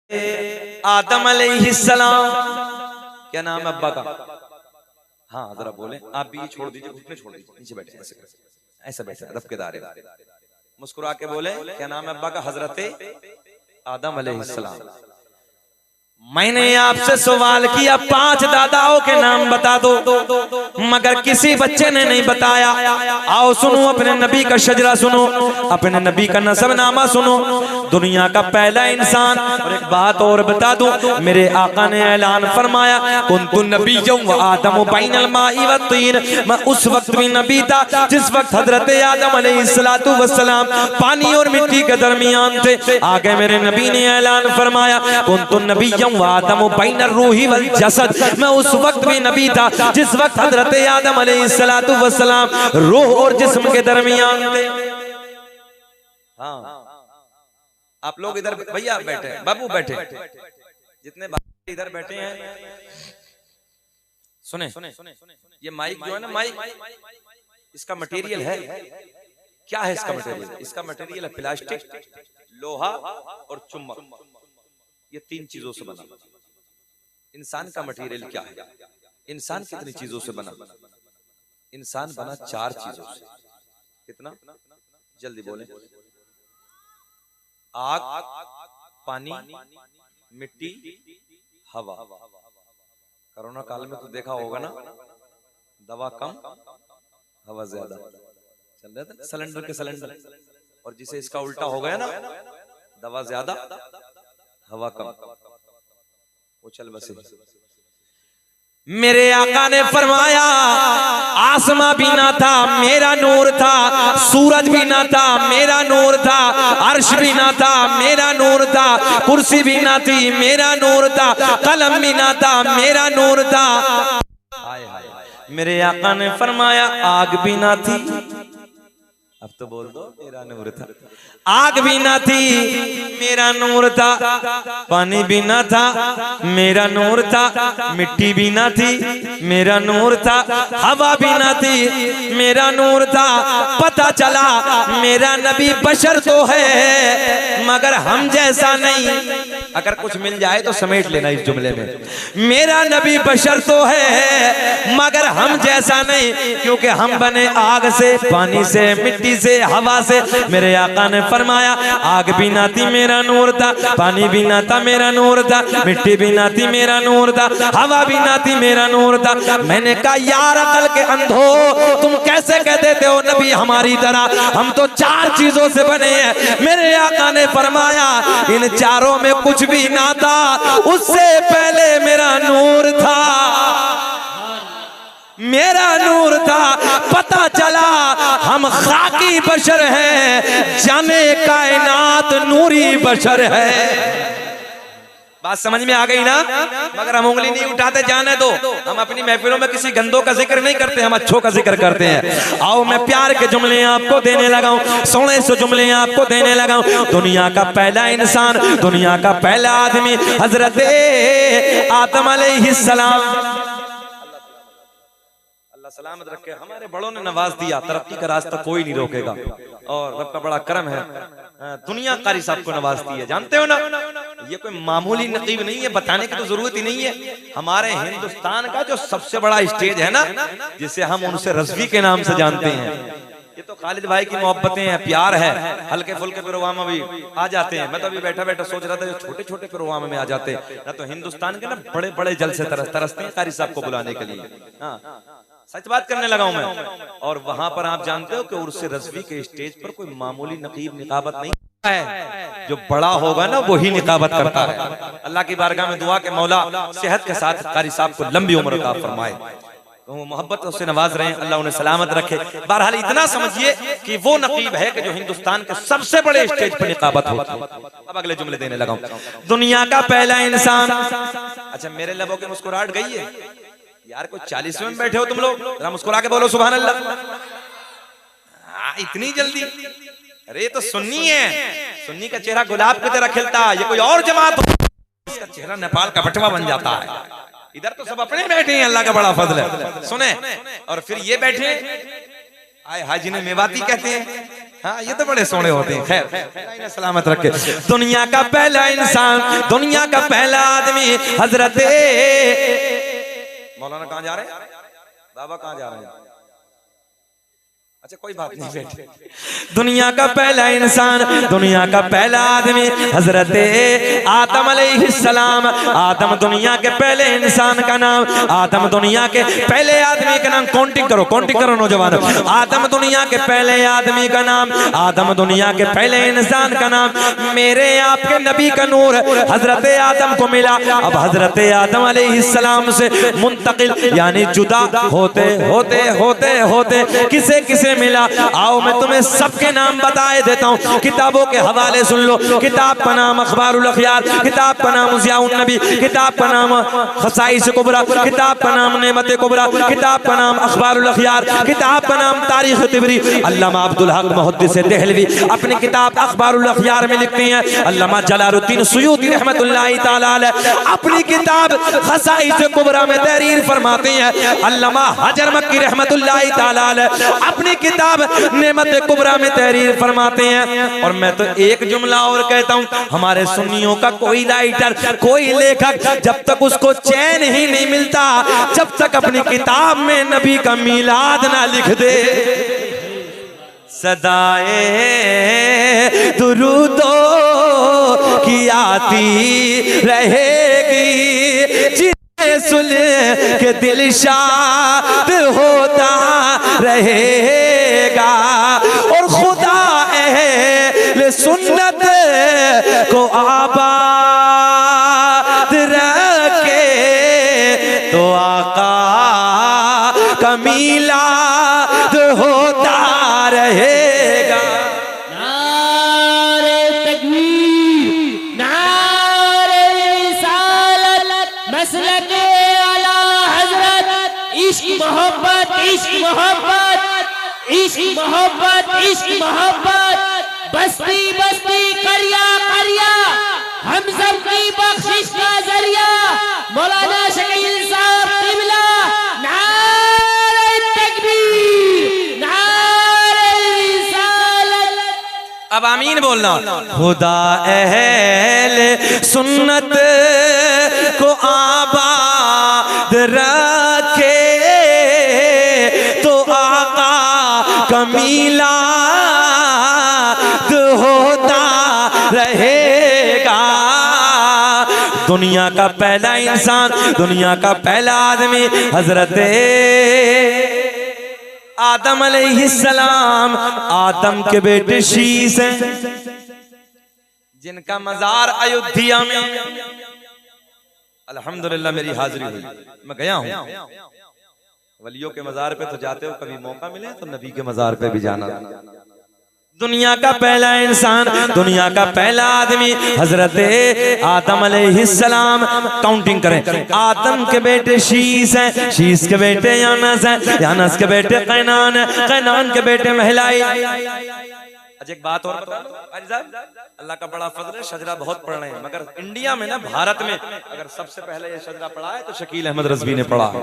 आदम अलैहिस्सलाम, क्या नाम है अब्बा का? हाँ जरा बोले आप भी, छोड़ दीजिए घुटने छोड़ दीजिए, नीचे बैठे ऐसे ऐसे बैठे अदब के दायरे में, मुस्कुरा के बोले क्या नाम है अब्बा का? हजरत आदम अलैहिस्सलाम। मैंने आपसे सवाल किया 5 दादाओं के नाम बता दो, मगर किसी बच्चे ने नहीं बताया। आओ सुनो अपने नबी का शजरा सुनो, अपने नबी का नसबनामा सुनो, दुनिया का पहला इंसान। और एक बात और बता दूं, मेरे आका ने ऐलान फरमाया कुन्तु नबिय्युम व आदम बैनल माई व तीन, मैं उस वक्त भी नबी था जिस वक्त हजरत आदम अलैहिस्सलातु वस्सलाम पानी और मिट्टी के दरमियान थे। आगे मेरे नबी ने ऐलान फरमाया कुन्तु नबिय्युम आदम बैनर रूही वल जसद, मैं उस वक्त भी नबी था जिस वक्त हजरत आदम अलैहिस्सलातु वस्सलाम रूह और जिस्म के दरमियान थे। हाँ आप लोग इधर भैया बैठे, बाबू बैठे, जितने इधर बैठे हैं सुने, ये माइक जो है ना, माइक इसका मटेरियल है क्या है? इसका मटेरियल, इसका मटेरियल है प्लास्टिक, लोहा और चुम्बक, ये 3 चीजों से बना। इंसान का मटेरियल क्या है? इंसान कितनी चीजों से बना? इंसान बना 4 चीजों से। कितना? जल्दी बोले। आग, पानी, मिट्टी, हवा। कोरोना काल में तो देखा होगा ना, दवा कम हवा ज्यादा चल रहा था, सिलेंडर के सिलेंडर। और जिसे इसका उल्टा हो गया ना, दवा ज्यादा हवा कम, वो चल बसे। मेरे आका ने फरमाया आसमां भी ना था मेरा नूर था, सूरज भी ना था मेरा नूर था, अर्श भी ना था मेरा नूर था, कुर्सी भी ना थी मेरा नूर था, कलम भी ना था मेरा नूर था। मेरे आका ने फरमाया आग भी ना थी, अब तो बोल दो मेरा नूर था। आग भी ना थी मेरा नूर था, पानी भी ना था मेरा नूर था, मिट्टी भी ना थी मेरा नूर था, हवा भी ना थी मेरा नूर था। पता चला मेरा नबी बशर तो है मगर हम जैसा नहीं। अगर कुछ मिल जाए तो समेट लेना इस जुमले में, मेरा नबी बशर तो है मगर हम जैसा नहीं, क्योंकि हम बने आग से, पानी से, मिट्टी से, हवा से। मेरे आका ने फरमाया आग भी ना थी मेरा नूर था, पानी भी ना था मेरा नूर था, मिट्टी भी ना थी मेरा नूर था, हवा भी ना थी मेरा नूर था। मैंने कहा यार अकल के अंधो, तुम कैसे कह देते हो नबी हमारी तरह? हम तो 4 चीजों से बने हैं। मेरे आका ने फरमाया इन चारों में कुछ भी ना था, उससे पहले मेरा नूर था, मेरा नूर था। पता चला हम खाकी बशर हैं, जाने कायनात नूरी बशर है। बात समझ में आ गई ना? मगर हम उंगली नहीं उठाते, जाने दो। हम अपनी महफिलों में किसी गंदों का जिक्र नहीं करते, हम अच्छों का जिक्र करते हैं। आओ मैं प्यार के जुमले आपको देने लगा हूं, 1600 जुमले आपको देने लगा हूं। दुनिया का पहला इंसान, दुनिया का पहला आदमी हजरत आदम अलैहिस्सलाम। सलामत रखे, हमारे बड़ों ने नवाज दिया, तरक्की का रास्ता कोई नहीं रोकेगा। और रब का बड़ा करम है, दुनिया कारी साहब को नवाज दिया, जानते हो ना? ये कोई मामूली नकीब नहीं है, बताने की तो जरूरत ही नहीं है। हमारे हिंदुस्तान का जो सबसे बड़ा स्टेज है ना, जिसे हम उनसे रज़वी के नाम से जानते हैं, ये तो खालिद भाई की मोहब्बतें हैं, प्यार है। हल्के फुल्के प्रोग्राम अभी आ जाते हैं। मैं तो अभी बैठा बैठा सोच रहा था जो छोटे छोटे प्रोग्राम में आ जाते हैं ना, तो हिंदुस्तान के ना बड़े बड़े जलसे तरसते हैं कारी साहब को बुलाने के लिए। हाँ सच बात करने लगा हूं मैं। और वहां पर आप जानते हो कि उर्स रज़वी के स्टेज पर कोई मामूली नकीब निकाबत नहीं है, जो बड़ा होगा ना वही निकाबत करता है। अल्लाह की बारगाह में दुआ के मौला सेहत के साथ कारी साहब को लंबी उम्र अता फरमाए, तो मोहब्बत उससे नवाज रहे, अल्लाह उन्हें सलामत रखे। बहरहाल इतना समझिए कि वो नकीब है कि जो हिंदुस्तान के सबसे बड़े स्टेज पर निकाबत होती है। अब अगले जुमले देने लगा हूं। दुनिया का पहला इंसान। अच्छा मेरे लबों की मुस्कुराहट गई है यार, कोई 40 में बैठे हो तुम लोग, जरा मुस्कुरा के बोलो सुभान अल्लाह। इतनी जल्दी? अरे तो सुन्नी है, सुन्नी का चेहरा गुलाब की तरह खिलता है। ये कोई और जमात हो, इसका चेहरा नेपाल का बटवा बन जाता है। इधर तो सब अपने बैठे हैं, अल्लाह का बड़ा फजल है। सुने, और फिर ये बैठे आए हाजी ने मेवाती कहते हैं, हाँ ये तो बड़े सोने होते हैं। खैर सलामत रखे। दुनिया का पहला इंसान, दुनिया का पहला आदमी हजरत, मौलाना कहाँ जा रहे हैं, बाबा कहाँ जा रहे हैं? अच्छा कोई बात नहीं बेटे। दुनिया का पहला इंसान, दुनिया का पहला आदमी हजरत आदम अलैहिस्सलाम। आदम दुनिया के पहले इंसान का नाम, आदम दुनिया के पहले आदमी का नाम। काउंटिंग करो नौजवानों। आदम दुनिया के पहले आदमी का नाम, आदम दुनिया के पहले इंसान का नाम। मेरे आपके नबी का नूर हजरत आदम को मिला। अब हजरत आदम अलैहिस्सलाम से मुंतकिल यानी जुदा होते होते होते होते किसे किसे मिला। आओ मैं तुम्हें सबके नाम बताए देता हूँ, किताबों के हवाले सुन लो। किताब का नाम अखबारुल अखयार, किताब का नाम ज़ियाउन नबी, किताब का नाम खसाइस कुबरा, किताब का नाम नेमत कुबरा, किताब का नाम अखबारुल अखयार, किताब का नाम तारीख तिबरी। अल्लामा अब्दुल हक मुहद्दिस देहलवी अपनी किताब अखबारुल अखयार में लिखते हैं। अल्लामा जलालुद्दीन सुयूती रहमतुल्लाहि तआला अलैह अपनी किताब खसाइस कुबरा में तहरीर फरमाते हैं। अल्लामा हजर मक्की रहमतुल्लाहि तआला अलैह अपनी किताब नेमत कुबरा में तहरीर फरमाते हैं। और मैं तो एक जुमला और कहता हूँ, हमारे सुन्नियों का कोई राइटर, कोई लेखक जब तक उसको चैन ही नहीं मिलता जब तक अपनी किताब में नबी का मीलाद ना लिख दे। सदाए दुरूदो की आती रहेगी, सुन के दिल शाद होता रहेगा। और खुदा अहले सुन्नत को आबाद रखे तो आका का मीलाद होता रहेगा। नारे तकबीर, नारे रिसालत, मसलके आला हजरत, इश्क मोहब्बत, इश्क मोहब्बत, इश्क मोहब्बत, इश्क मोहब्बत, बस्ती बस्ती करिया करिया, हम सब की बख्शिश का जरिया मौलाना शकील साहब क़िबला। नारे तकबीर, नारे रिसालत। अब आमीन बोलना। खुदा अहले सुन्नत को आबाद रखे तो आका का मीलाद होता रहेगा। दुनिया का पहला इंसान, दुनिया का पहला आदमी हजरत आदम अलैहिस्सलाम। आदम के बेटे शीश हैं जिनका मजार अयोध्या में। अल्हम्दुलिल्लाह मेरी हाजिरी हुई, मैं गया हूँ। वलियों के मजार पे तो जाते हो, कभी मौका मिले तो नबी के मजार पे भी जाना। दुनिया का पहला इंसान, दुनिया का पहला आदमी हजरत आदम अलैहिस्सलाम। काउंटिंग करें। आदम के बेटे शीश हैं, शीश के बेटे यानस हैं, यानस के बेटे कैनान हैं, कैनान के बेटे महलाई। अच्छा एक बात और बता दो अल्लाह का बड़ा फजल है, शजरा बहुत पढ़ रहे हैं, मगर इंडिया में ना, भारत में अगर सबसे पहले ये शजरा पढ़ा है तो शकील अहमद रज़वी ने पढ़ा है।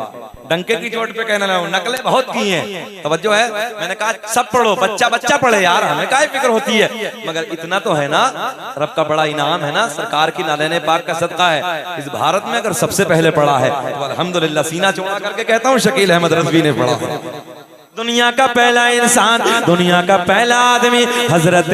डंके की चोट पे कहना लगा, नकलें बहुत की हैं, तवज्जो है। मैंने कहा सब पढ़ो, बच्चा बच्चा पढ़े यार, हमें क्या फिक्र होती है। मगर इतना तो है ना, रब का बड़ा इनाम है ना, सरकार की नालेने पाक का सदका है, इस भारत में अगर सबसे पहले पढ़ा है तो अल्हम्दुलिल्लाह सीना चौड़ा करके कहता हूँ शकील अहमद रज़वी ने पढ़ा है। दुनिया का पहला इंसान, दुनिया का पहला आदमी हजरत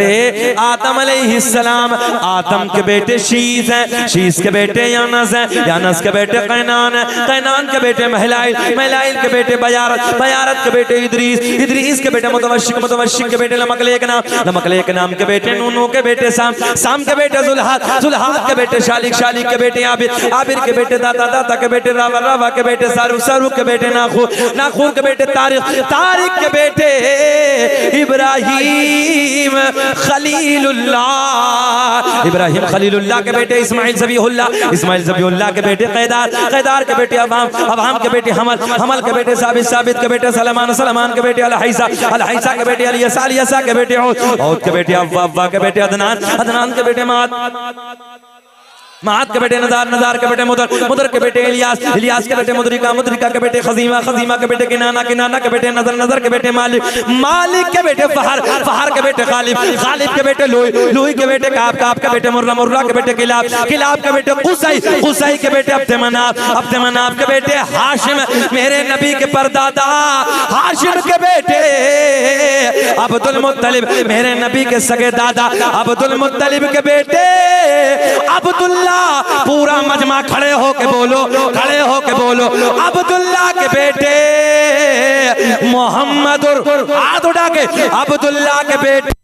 आदम अलैहिस्सलाम। आदम के बेटे शीश हैं, शीश के बेटे यानस हैं, यानस के बेटे कैनान हैं, कैनान के बेटे महलाइल, महलाइल के बेटे बयारत, बयारत के बेटे इदरीस, इदरीस के बेटे मुतवश्शिक, मुतवश्शिक के बेटे लमकलेक नाम, लमकलेक नाम के बेटे नूनू के बेटे साम, साम के बेटे जुल्हाद, जुल्हाद के बेटे शालिक, शालिक के बेटे आबिर, आबिर के बेटे दाता, दाता के बेटे रावा, रावा के बेटे सारूक, सारूक के बेटे नाखूर, नाखूर के बेटे तारिक, तारिक के बेटे इब्राहिम खलीलुल्लाह, इब्राहिम खलीलुल्लाह के बेटे इस्माइल ज़बीहुल्लाह, इस्माइल ज़बीहुल्लाह के बेटे कैदार, कैदार के बेटे अवाम, अवाम के बेटे हमल, हमल के बेटे साबित, साबित के बेटे सलमान, सलमान के बेटे अलहैसा, अलहैसा के बेटे अलियसा, अलियसा के बेटे औद, औद के बेटे अव्वा, अव्वा के बेटे अदनान, अदनान के बेटे माद। मात के बेटे नजार, नजार के बेटे मुदर, मुदर के बेटे इलियास, इलियास के बेटे मुदरिका, मुदरिका के बेटे खजीमा, खजीमा के बेटे किनाना, किनाना के बेटे नजर, नजर के बेटे मालिक, मालिक के बेटे फहर, फहर के बेटे खालिब, खालिब के बेटे लुई, लुई के बेटे काब, काब के बेटे मुर्रा, मुर्रा के बेटे किलाब, किलाब के बेटे कुसई, कुसई के बेटे अब्द मनाफ, अब्द मनाफ के बेटे हाशिम, मेरे नबी के परदादा हाशिम के बेटे अब्दुल मुत्तलिब, मेरे नबी के सगे दादा अब्दुल मुत्तलिब के बेटे अब्दुल्ला। पूरा मजमा खड़े होके बोलो, खड़े होके बोलो, अब्दुल्ला के बेटे मोहम्मद, हाथ उठा के अब्दुल्ला के बेटे।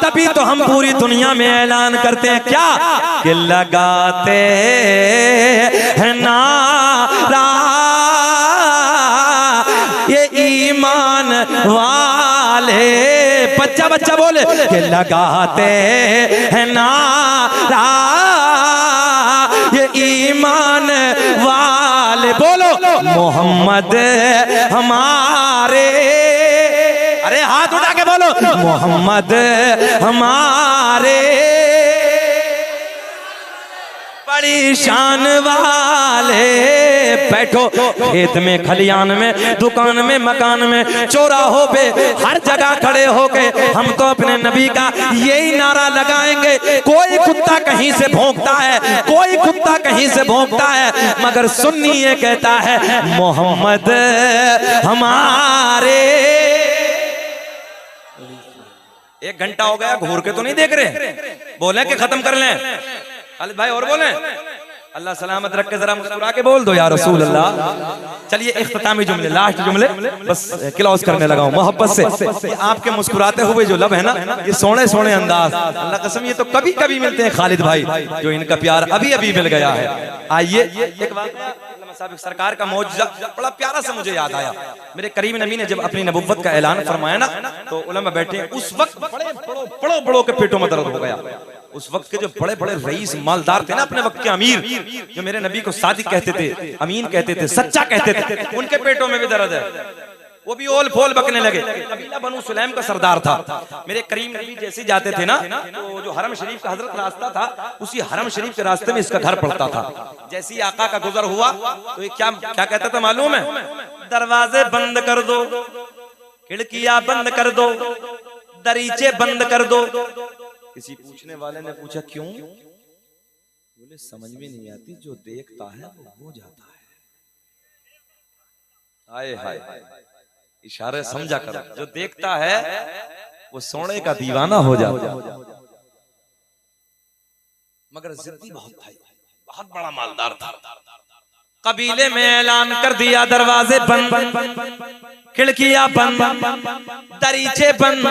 तभी तो हम पूरी दुनिया में ऐलान करते हैं क्या कि लगाते हैं नारा ये ईमान वाले, बच्चा बच्चा बोले कि लगाते हैं नारा ये ईमान वाले, बोलो मोहम्मद हमारे, अरे हाथ उठा के बोलो मोहम्मद हमारे बड़ी शान वाले। बैठो खेत में, खलियान में, दुकान में, मकान में, चौराहों पे, हर जगह खड़े होके हम तो अपने नबी का यही नारा लगाएंगे। कोई कुत्ता कहीं से भौंकता है, कोई कुत्ता कहीं से भौंकता है, मगर सुन्नी ये कहता है मोहम्मद हमारे। 1 घंटा हो गया, घूर के तो नहीं देख रहे, बोले कि खत्म कर लें खालिद भाई, और बोले अल्लाह सलामत रख के, जरा मुस्कुरा के बोल दो या रसूल अल्लाह। चलिए इख्तितामी जुमले, लास्ट जुमले बस क्लोज करने लगा हूं मोहब्बत से। आपके मुस्कुराते हुए जो लब है ना, ये सोने सोने अंदाज, अल्लाह कसम ये तो कभी कभी मिलते हैं खालिद भाई, जो इनका प्यार अभी अभी मिल गया है। आइए एक बात, सरकार का मौजूदा बड़ा प्यारा सा मुझे याद आया। मेरे करीम नबी ने जब अपनी नबुव्वत का ऐलान फरमाया ना, तो उलमा बैठे, उस वक्त बड़े बड़ों के पेटों में दर्द हो गया। उस वक्त के जो बड़े बड़े रईस मालदार थे ना, अपने वक्त के अमीर, जो मेरे नबी को सादिक कहते थे, अमीन कहते थे, सच्चा कहते थे, उनके पेटों में भी दर्द है। वो भी ओल फोल बकने लगे। कबीला बनु सुलैम का सरदार था। मेरे करीम नबी जैसे जाते थे ना, तो जो हरम शरीफ का हजरत रास्ता था, उसी हरम शरीफ के रास्ते में इसका घर पड़ता था। जैसे ही आका का गुजर हुआ तो ये क्या क्या कहता था मालूम है? दरवाजे बंद कर दो, खिड़कियां बंद कर दो, दरीचे बंद कर दो। किसी पूछने वाले ने पूछा क्यों? बोले समझ में नहीं आती, जो देखता है वो हो जाता है। हाय हाय, इशारे समझा कर, जो देखता है वो सोने का दीवाना हो जाता है। मगर जिद्दी बहुत था, बहुत बड़ा मालदार था। कबीले में ऐलान कर दिया, दरवाजे बंद, खिड़कियां बंद, दरीचे बंद।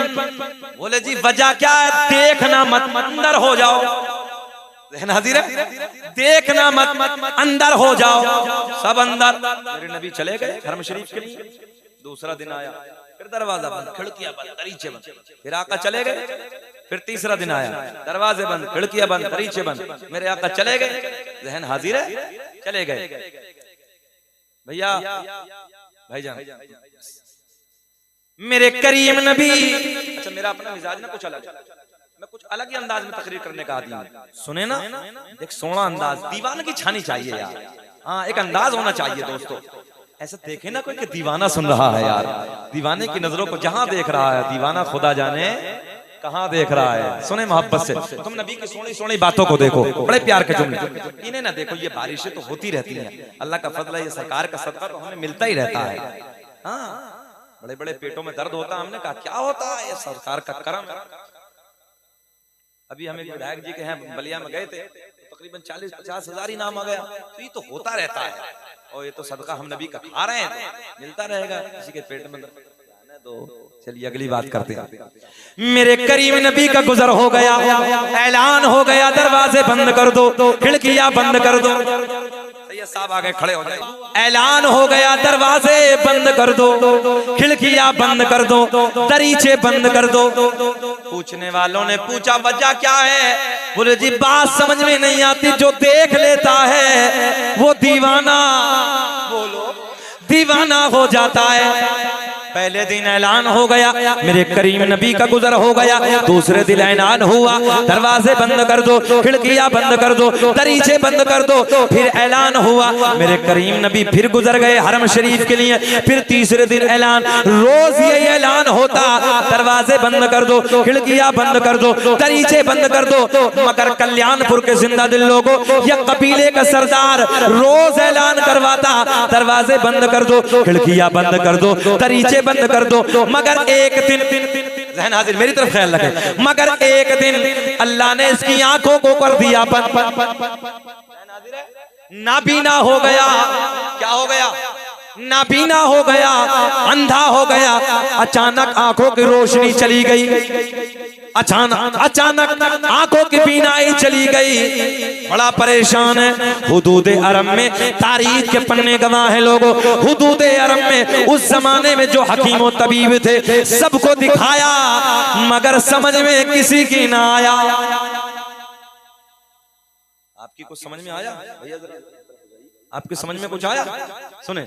बोले जी वजह क्या है? देखना मत, अंदर हो जाओ। हाजिर है, देखना मत, अंदर हो जाओ। सब अंदर। मेरे नबी चले गए हरम शरीफ के लिए। दूसरा दिन आया, फिर दरवाजा बंद, खिड़कियां बंद, दरीचे बंद। फिर आका चले गए, फिर तीसरा दिन आया, दरवाजे बंद, खिड़कियां बंद, दरीचे बंद। मेरे आका चले गए, जहन हाजिर है, चले गए। भैया भाईजान, मेरे करीम नबी, अच्छा मेरा अपना मिजाज ना कुछ अलग, मैं कुछ अलग ही अंदाज में तकरीर करने का आदमी हूं। सुने ना, एक सोना अंदाज, दीवाना की छानी चाहिए यार। हाँ, एक अंदाज होना चाहिए दोस्तों। ऐसा देखे ना कोई कि दीवाना सुन रहा है यार। दीवाने की नजरों को जहां देख रहा है, दीवाना खुदा जाने कहां देख रहा है। सुने मोहब्बत से, तुम नबी की सोनी सोनी बातों को देखो, बड़े प्यार के जुमले। इन्हें ना देखो, ये बारिशें तो होती रहती हैं, अल्लाह का फजल है, ये सरकार का सदका तो हमें मिलता ही रहता है। हाँ, बड़े बड़े पेटों में दर्द होता है। हमने कहा क्या होता है? ये सरकार का करम। अभी हमें विधायक जी के हैं बलिया में गए थे, तकरीबन 40-50 हजार इनाम आ गया। तो ये तो होता रहता है। और ये तो सदका हम नबी का खा रहे हैं, तो मिलता रहेगा किसी के पेट में तो। चलिए अगली बात करते हैं। मेरे करीम नबी का गुजर हो गया, ऐलान हो गया दरवाजे बंद कर दो, खिड़कियां बंद कर दो। सैयद साहब आगे खड़े हो जाए। ऐलान हो गया दरवाजे बंद कर दो, खिड़कियां बंद कर दो, दरीचे बंद कर दो। पूछने वालों ने पूछा वजह क्या है? बोले जी बात समझ में नहीं आती, जो देख लेता है वो दीवाना, बोलो दीवाना हो जाता है। पहले दिन ऐलान हो गया मेरे करीम नबी का गुजर हो गया, दूसरे दिन ऐलान हुआ दरवाजे बंद कर दो, खिड़कियां बंद कर दो, दरीचे बंद कर दो। फिर ऐलान हुआ मेरे करीम नबी फिर गुजर गए हरम शरीफ के लिए। फिर तीसरे दिन ऐलान, रोज ये ऐलान होता दरवाजे बंद कर दो, खिड़कियां बंद कर दो, दरीचे बंद कर दो। मगर कल्याणपुर के जिंदा दिल लोगों, यह कबीले का सरदार रोज ऐलान करवाता दरवाजे बंद कर दो, खिड़कियां बंद कर दो, दरीचे बंद कर दो। मगर एक दिन, ज़हन हाजिर मेरी तरफ ख्याल रखें, मगर एक दिन अल्लाह ने इसकी आंखों को कर दिया बंद, नाबीना हो गया। क्या हो गया? नाबीना हो गया, अंधा हो गया। अचानक आंखों की रोशनी चली गई, अचानक आंखों की बीनाई चली गई। बड़ा परेशान है। हुदूद अरब में तारीख के पन्ने गवाह हैं लोगों। हुदूद अरब में उस जमाने में जो हकीम और तबीब थे सबको दिखाया, मगर समझ में किसी की ना आया। आपकी कुछ समझ में आया भैया? आपके समझ में कुछ आया? सुने,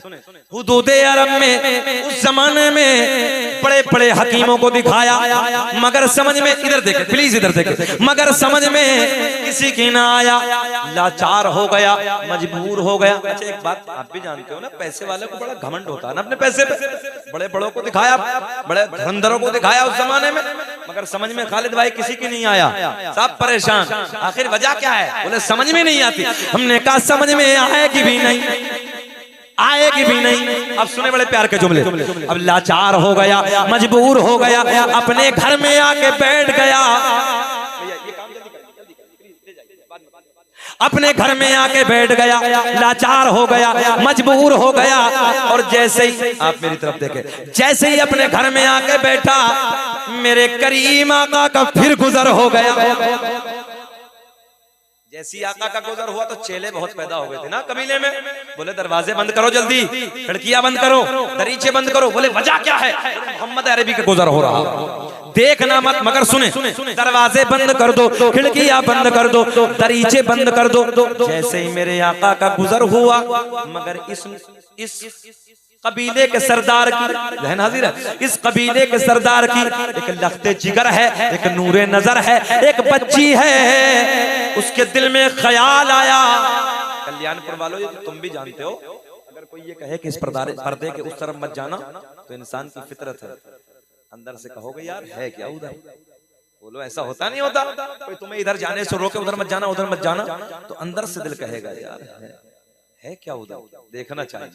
हुदूद अरब में उस जमाने में बड़े बड़े हकीमों को दिखाया, मगर समझ में, इधर देखे प्लीज, इधर देखे, मगर समझ में किसी की ना आया। लाचार हो गया, मजबूर हो गया। अच्छा एक बात आप भी जानते हो ना, पैसे वाले को बड़ा घमंड होता है ना अपने पैसे पे। बड़े बड़ों को दिखाया, बड़े धुरंधरों को दिखाया उस जमाने में, मगर समझ में खालिद भाई किसी की नहीं आया। सब परेशान। आखिर वजह क्या है? बोले समझ में नहीं आती। हमने कहा समझ में आएगी भी नहीं, आएगी भी नहीं। अब सुने बड़े प्यार के जुमले। अब लाचार हो गया, मजबूर हो गया, अपने घर में आके बैठ गया, अपने घर में आके बैठ गया। लाचार हो गया, मजबूर हो गया। और जैसे ही, आप मेरी तरफ देखें, जैसे ही अपने घर में आके बैठा, मेरे करीम आका का फिर गुजर हो गया। जैसी आका का गुजर हुआ तो चेले बहुत पैदा हो गए थे ना कबीले में। बोले दरवाजे बंद करो जल्दी, खिड़कियां बंद करो, दरीचे बंद करो। बोले वजह क्या है? मोहम्मद अरबी का गुजर हो रहा, देखना मत, मगर सुने, दरवाजे बंद कर दो, खिड़कियां बंद कर दो, दरीचे बंद कर दो। जैसे ही मेरे आका का गुजर हुआ, मगर इस कबीले के सरदार की, ज़हन हाजिर है, इस कबीले के सरदार की एक लख्ते जिगर है, एक नूरे नजर है, एक बच्ची है। उसके दिल में ख्याल आया। कल्याणपुर वालों, ये तो तुम भी जानते हो, अगर कोई ये कहे कि इस पर्दे के उस तरफ मत जाना, तो इंसान की फितरत है, अंदर से कहोगे यार है क्या उधर। बोलो ऐसा होता नहीं होता? कोई तुम्हें इधर जाने से रोके, उधर मत जाना, उधर मत जाना, तो अंदर से दिल कहेगा यार है क्या उधर, देखना चाहिए।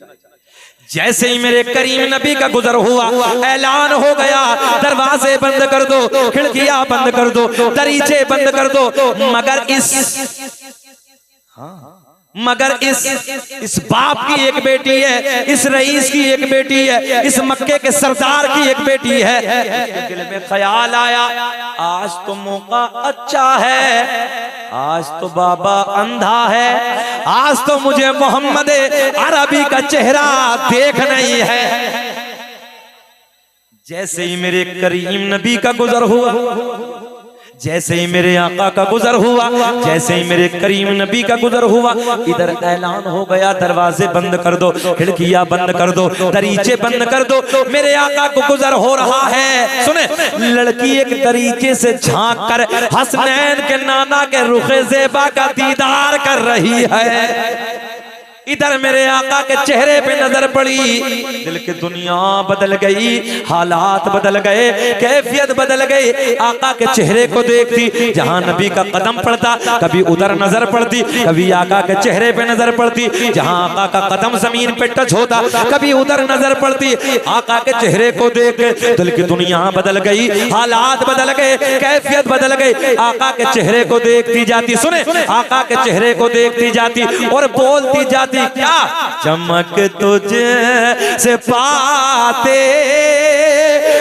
जैसे ही मेरे करीम नबी का गुजर हुआ, ऐलान हो गया दरवाजे बंद कर दो, खिड़कियां बंद कर दो, दरीचे बंद कर दो। मगर इस बाप की एक बेटी है, इस रईस की एक बेटी है, इस मक्के के सरदार की एक बेटी है। दिल में ख्याल आया, आज तो मौका अच्छा है, आज तो बाबा अंधा है, आज तो मुझे मोहम्मद अरबी का चेहरा देखना ही है। जैसे ही मेरे करीम नबी का गुजर हुआ, जैसे ही मेरे आका का गुजर हुआ, जैसे ही मेरे करीम नबी का गुजर हुआ, इधर ऐलान हो गया दरवाजे बंद कर दो, खिड़कियां बंद कर दो, दरीचे बंद कर दो। मेरे आका को गुजर हो रहा है। सुने, लड़की एक दरीचे से झांक कर हसनैन के नाना के रुखे ज़ेबा का दीदार कर रही है। इधर मेरे आका के चेहरे पे नजर पड़ी, दिल की दुनिया बदल गई, हालात बदल गए, कैफियत बदल गई। आका के चेहरे को देखती, जहां नबी का कदम पड़ता कभी उधर नजर पड़ती, कभी आका के चेहरे पे नजर पड़ती, जहां आका का कदम जमीन पे टच होता कभी उधर नजर पड़ती। आका के चेहरे को देख के दिल की दुनिया बदल गई, हालात बदल गए, कैफियत बदल गई। आका के चेहरे को देखती जाती, सुने, आका के चेहरे को देखती जाती और बोलती जाती, दी क्या चमक तुझे से पाते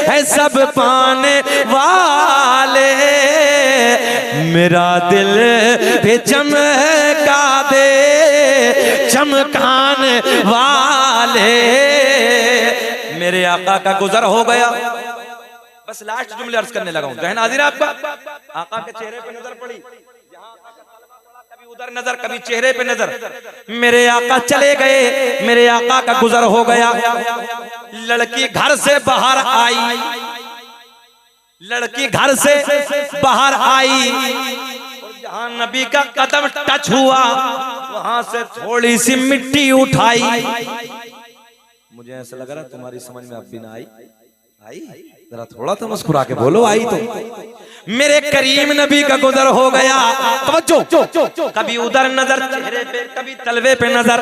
है सब पाने वाले, मेरा दिल भी चमका दे चमकाने वाले। मेरे आका का गुजर हो गया। बस लास्ट जुमले अर्ज करने लगा हूं। जहन हाजिर है आपका? आका के चेहरे पे नजर पड़ी, कभी उधर नजर कभी चेहरे पे नजर। मेरे आका चले गए, मेरे आका का गुजर हो गया। लड़की घर से बाहर आई, लड़की घर से बाहर आई, जहां नबी का कदम टच हुआ वहां से थोड़ी सी मिट्टी उठाई। मुझे ऐसा लग रहा तुम्हारी समझ में अब भी ना आई। आई जरा थोड़ा तो मुस्कुरा के बोलो आई तो। मेरे करीम नबी का गुजर हो गया। तवज्जो, कभी उधर नजर चेहरे पे कभी तलवे पे नजर।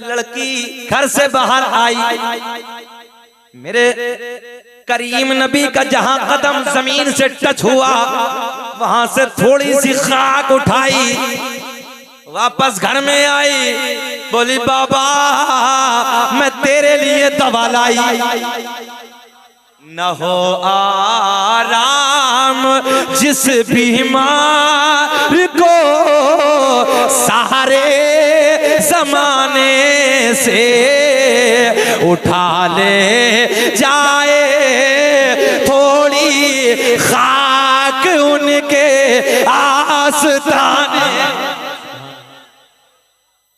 लड़की घर से बाहर आई, मेरे करीम नबी का जहां कदम जमीन से टच हुआ वहां से थोड़ी सी खाक उठाई, वापस घर में आई, बोली बाबा मैं तेरे लिए दवा लाई। न हो आराम जिस बीमार को सहारे जमाने से उठा ले जाए थोड़ी खाक उनके आस्ताने।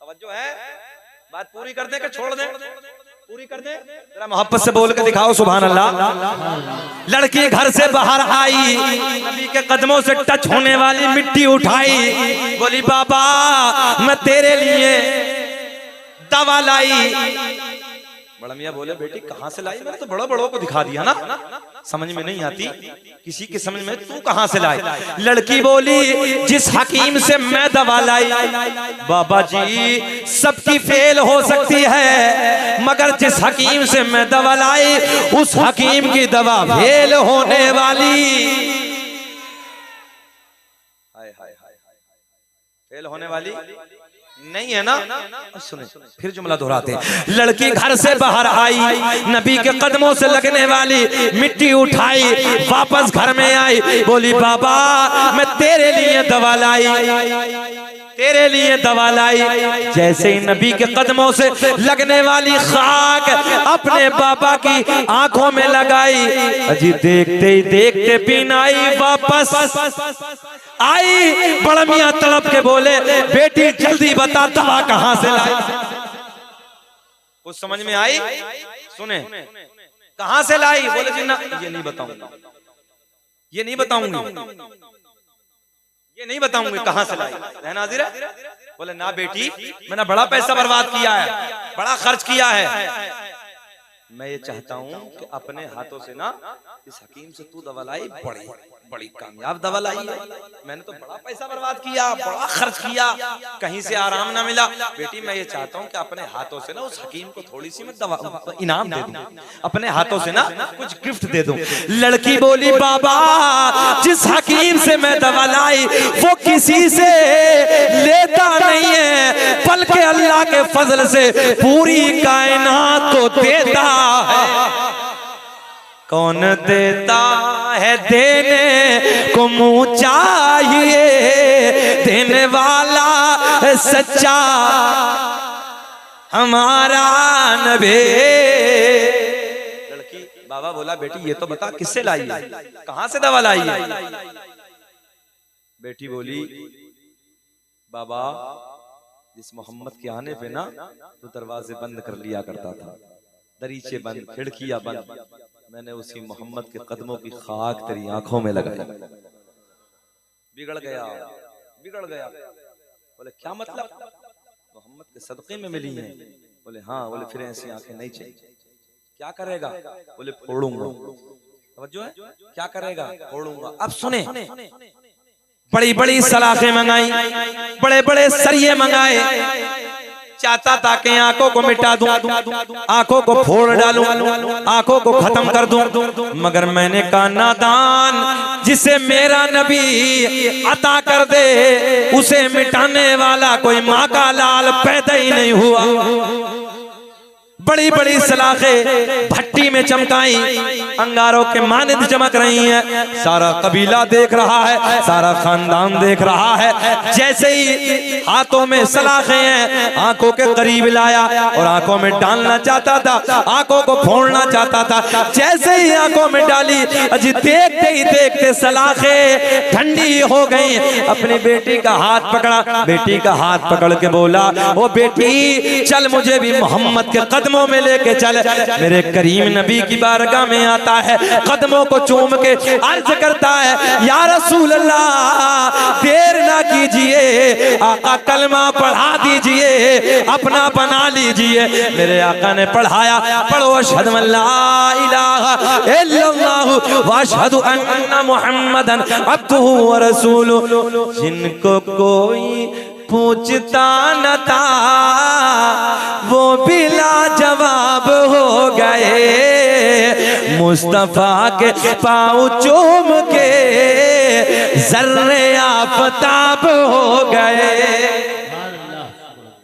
तवज्जो है, बात पूरी कर दे कि छोड़ दे? पूरी कर दे, जरा मोहब्बत से बोल के दिखाओ सुभान अल्लाह। लड़की घर से बाहर आई, नबी के कदमों से टच होने वाली मिट्टी उठाई, बोली बाबा मैं तेरे लिए दवा लाई। बड़ा मियां बोले बेटी कहां से लाई? मैंने तो बड़ों बड़ों को दिखा दिया ना, समझ में नहीं आती किसी की समझ में, तू कहां से लाई? लड़की बोली जिस हकीम से मैं दवा लाई। बाबा जी सबकी फेल हो सकती है, मगर जिस हकीम से मैं दवा लाई उस हकीम की दवा फेल होने वाली। हाय हाय हाय, फेल होने वाली नहीं है ना। सुने फिर जुमला दोहराते हैं। लड़की घर से बाहर आई, नबी के कदमों से लगने वाली मिट्टी उठाई, वापस घर में आई, बोली बाबा मैं तेरे लिए दवा लाई, तेरे लिए दवा लाई। जैसे ही नबी के कदमों से लगने वाली खाक अपने बाबा की आंखों में लगाई, अजी देखते ही देखते पीनाई वापस आई। बड़ा मियां तड़प के बोले बेटी जल्दी बता दवा कहां से लाई? कुछ समझ में आई? सुने कहां से लाई? बोले जी ना ये नहीं बताऊंगा, ये नहीं बताऊंगी, ये नहीं बताऊंगी कहां से लाई। रहना हाजिर है? बोले ना बेटी मैंने बड़ा पैसा बर्बाद किया है, बड़ा खर्च किया है, मैं ये चाहता हूं कि अपने हाथों से ना इस हकीम से तू दवा लाई, बड़ी बड़ी कामयाब दवा लाई है। मैंने तो बड़ा पैसा बर्बाद किया, बड़ा खर्च किया, कहीं से आराम ना मिला। बेटी मैं ये चाहता हूँ कि अपने हाथों से ना उस हकीम को थोड़ी सी मैं दवा इनाम दे दूं, अपने हाथों से ना कुछ गिफ्ट दे दूं। लड़की बोली बाबा जिस हकीम से मैं दवा लाई वो किसी से लेता नहीं है, बल्कि अल्लाह के फजल से पूरी कायनात को देता है। कौन देता है देने को मुँह चाहिए, देने वाला सच्चा हमारा नबी। लड़की बाबा बोला बेटी ये तो बता किससे लाई है, कहां से दवा लाई है? बेटी बोली बाबा जिस मोहम्मद के आने पे ना तो दरवाजे बंद कर लिया करता था, दरीचे बंद, खिड़कियां बंद, मैंने उसी मोहम्मद के कदमों की खाक तेरी आंखों में लगाई, बिगड़ गया, बिगड़ गया। बोले क्या मतलब? मोहम्मद के सदक़े में मिली हैं। बोले हाँ। बोले फिर ऐसी आंखें नहीं चाहिए। क्या करेगा? बोले फोड़ूंगा। समझो है क्या करेगा? फोड़ूंगा। अब सुने बड़ी बड़ी सलाखें मंगाई, बड़े बड़े सरिये मंगाए, चाहता था कि आंखों को मिटा दूं, आंखों को फोड़ डालूं, आंखों को खत्म कर दूं, मगर मैंने कहा नादान जिसे मेरा नबी अता कर दे उसे मिटाने वाला कोई माँ का लाल पैदा ही नहीं हुआ। बड़ी बड़ी सलाखें भट्टी में चमकाई, अंगारों के मानिंद चमक रही हैं। सारा कबीला देख रहा है, सारा खानदान देख रहा है। जैसे ही हाथों में सलाखें हैं, आंखों के करीब लाया और आंखों में डालना चाहता था, आंखों को फोड़ना चाहता था। जैसे ही आंखों में डाली, अजी देखते ही देखते सलाखें ठंडी हो गई। अपनी बेटी का हाथ पकड़ा, बेटी का हाथ पकड़ के बोला, ओ बेटी चल मुझे भी मोहम्मद के कदमों में लेके चल। मेरे करीम नबी की बारगाह में आता है, कदमों को चूम के अर्ज करता है, या रसूल अल्लाह देर ना कीजिए, आका कलमा पढ़ा दीजिए, अपना बना लीजिए। मेरे आका ने पढ़ाया, पढ़ो अशहदु अल्ला इलाहा इल्लल्लाह व अशहदु अन्ना मुहम्मदन अब्दुहु व रसूलुहु। जिनको कोई पूछता न था वो भी लाजवाब हो गए, मुस्तफा के पाँव चूम के जर्रे आफताब हो गए।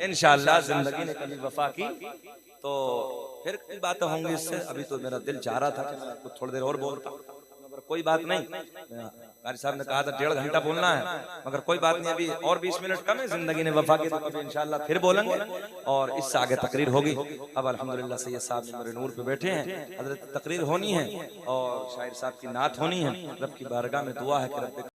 इंशाअल्लाह जिंदगी ने कभी वफा की तो फिर कई बातें होंगी इससे। अभी तो मेरा दिल चाह रहा था कि मैं कुछ थोड़ी देर और बोलता, मगर कोई बात नहीं। कारी साहब ने कहा था 1.5 घंटा बोलना है, मगर कोई बात नहीं, अभी और 20 मिनट कम है। जिंदगी ने वफा की तो कभी इंशाअल्लाह फिर बोलेंगे और इससे आगे तकरीर होगी। अब अल्हम्दुलिल्लाह सैयद साहब मेरे नूर पे बैठे हैं, हजरत तकरीर होनी है और शायर साहब की नात होनी है। रब की बारगाह में दुआ है कि रब